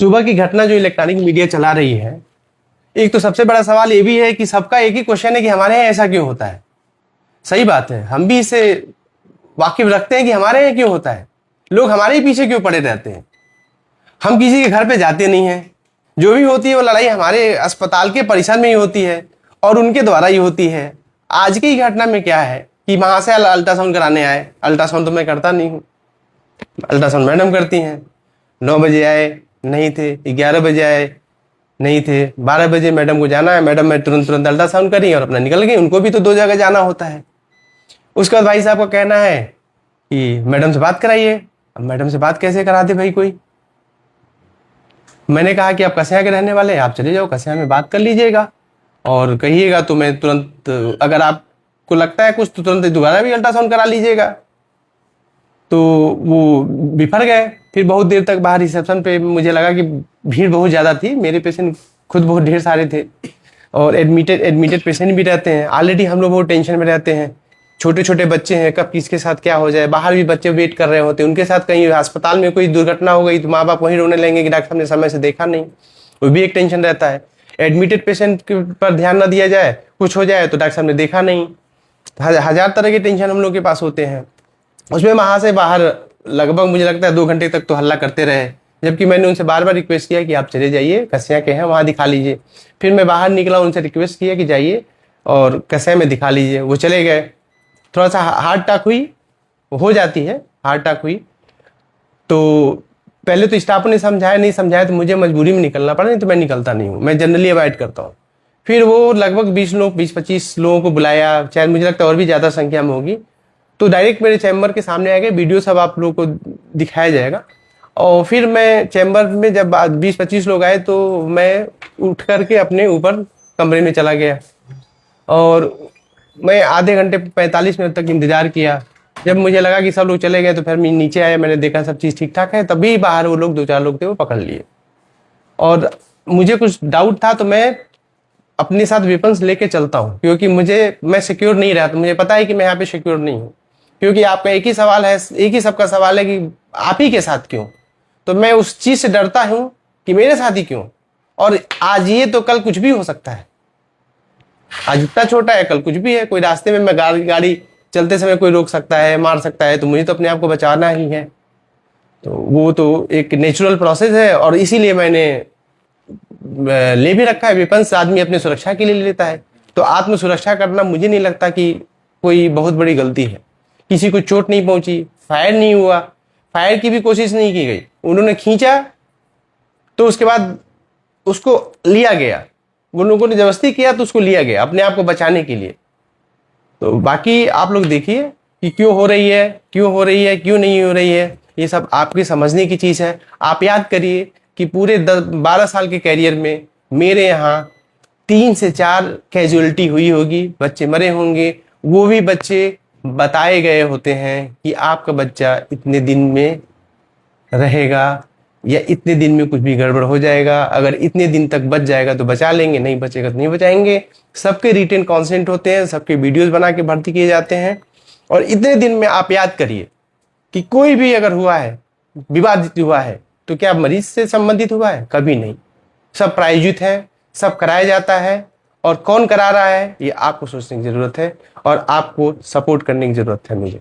सुबह की घटना जो इलेक्ट्रॉनिक मीडिया चला रही है, एक तो सबसे बड़ा सवाल ये भी है कि सबका एक ही क्वेश्चन है कि हमारे यहाँ ऐसा क्यों होता है। सही बात है, हम भी इससे वाकिफ रखते हैं कि हमारे यहाँ क्यों होता है, लोग हमारे ही पीछे क्यों पड़े रहते हैं। हम किसी के घर पे जाते नहीं हैं, जो भी होती है वो लड़ाई हमारे अस्पताल के परिसर में ही होती है और उनके द्वारा ही होती है। आज की घटना में क्या है कि वहां से अल्ट्रासाउंड कराने आए, अल्ट्रासाउंड तो मैं करता नहीं हूँ, अल्ट्रासाउंड मैडम करती हैं। 9 बजे आए नहीं थे, 11 बजे आए नहीं थे, 12 बजे मैडम को जाना है, मैडम मैं तुरंत अल्ट्रासाउंड करी और अपना निकल गई। उनको भी तो 2 जगह जाना होता है। उसके बाद भाई साहब का कहना है कि मैडम से बात कराइए। अब मैडम से बात कैसे करा दे भाई कोई। मैंने कहा कि आप कस्या के रहने वाले हैं, आप चले जाओ कस्या में बात कर लीजिएगा और कहिएगा तो मैं तुरंत, अगर आपको लगता है कुछ तो तुरंत दोबारा भी अल्ट्रासाउंड करा लीजिएगा। तो वो बिफर गए। फिर बहुत देर तक बाहर रिसेप्शन पे मुझे लगा कि भीड़ बहुत ज़्यादा थी, मेरे पेशेंट खुद बहुत ढेर सारे थे और एडमिटेड पेशेंट भी रहते हैं। ऑलरेडी हम लोग बहुत टेंशन में रहते हैं, छोटे छोटे बच्चे हैं, कब किसके साथ क्या हो जाए। बाहर भी बच्चे वेट कर रहे होते हैं, उनके साथ कहीं अस्पताल में कोई दुर्घटना हो गई तो माँ बाप वहीं रोने लगेंगे कि डॉक्टर साहब ने समय से देखा नहीं। वो भी एक टेंशन रहता है। एडमिटेड पेशेंट पर ध्यान न दिया जाए, कुछ हो जाए तो डॉक्टर साहब ने देखा नहीं। हजार तरह के टेंशन हम लोग के पास होते हैं। उसमें वहाँ से बाहर लगभग मुझे लगता है 2 घंटे तक तो हल्ला करते रहे, जबकि मैंने उनसे बार बार रिक्वेस्ट किया कि आप चले जाइए, कस्या के हैं वहाँ दिखा लीजिए। फिर मैं बाहर निकला, उनसे रिक्वेस्ट किया कि जाइए और कस्या में दिखा लीजिए। वो चले गए। थोड़ा सा हार्ट अटैक हुई, हो जाती है, हार्ट अटैक हुई। तो पहले तो स्टाफ ने समझाया तो मुझे मजबूरी में निकलना पड़ा, नहीं तो मैं निकलता नहीं हूँ, मैं जनरली अवॉइड करता हूँ। फिर वो लगभग 20-25 लोगों को बुलाया, चाहे मुझे लगता है और भी ज़्यादा संख्या में होगी। तो डायरेक्ट मेरे चैम्बर के सामने आ गए, वीडियो सब आप लोगों को दिखाया जाएगा। और फिर मैं चैम्बर में जब 20-25 लोग आए तो मैं उठ करके अपने ऊपर कमरे में चला गया और मैं आधे घंटे 45 मिनट तक इंतजार किया। जब मुझे लगा कि सब लोग चले गए तो फिर मैं नीचे आया, मैंने देखा सब चीज़ ठीक ठाक है, तभी बाहर वो लोग 2-4 लोग थे वो पकड़ लिए। और मुझे कुछ डाउट था तो मैं अपने साथ वेपन्स लेके चलता हूँ, क्योंकि मैं सिक्योर नहीं रहता। मुझे पता है कि मैं यहाँ पे सिक्योर नहीं हूँ, क्योंकि आपका एक ही सवाल है, एक ही सबका सवाल है कि आप ही के साथ क्यों। तो मैं उस चीज से डरता हूं कि मेरे साथ ही क्यों। और आज ये तो कल कुछ भी हो सकता है। आज इतना छोटा है, कल कुछ भी है। कोई रास्ते में मैं गाड़ी चलते समय कोई रोक सकता है, मार सकता है, तो मुझे तो अपने आप को बचाना ही है। तो वो तो एक नेचुरल प्रोसेस है और इसीलिए मैंने ले भी रखा है। वेपन्स आदमी अपनी सुरक्षा के लिए लेता है, तो आत्म सुरक्षा करना मुझे नहीं लगता कि कोई बहुत बड़ी गलती है। किसी को चोट नहीं पहुंची, फायर नहीं हुआ, फायर की भी कोशिश नहीं की गई। उन्होंने खींचा तो उसके बाद उसको लिया गया, उन लोगों ने जबरदस्ती किया तो उसको लिया गया अपने आप को बचाने के लिए। तो बाकी आप लोग देखिए कि क्यों हो रही है, क्यों नहीं हो रही है, ये सब आपके समझने की चीज़ है। आप याद करिए कि पूरे 12 साल के कैरियर में मेरे यहाँ 3 से 4 कैजुअलिटी हुई होगी, बच्चे मरे होंगे। वो भी बच्चे बताए गए होते हैं कि आपका बच्चा इतने दिन में रहेगा या इतने दिन में कुछ भी गड़बड़ हो जाएगा, अगर इतने दिन तक बच जाएगा तो बचा लेंगे, नहीं बचेगा तो नहीं बचाएंगे। सबके रिटेन कॉन्सेंट होते हैं, सबके वीडियोस बना के भर्ती किए जाते हैं। और इतने दिन में आप याद करिए कि कोई भी अगर हुआ है, विवादित हुआ है, तो क्या मरीज से संबंधित हुआ है? कभी नहीं। सब प्रायोजित है, सब कराया जाता है। और कौन करा रहा है ये आपको सोचने की जरूरत है और आपको सपोर्ट करने की जरूरत है मुझे।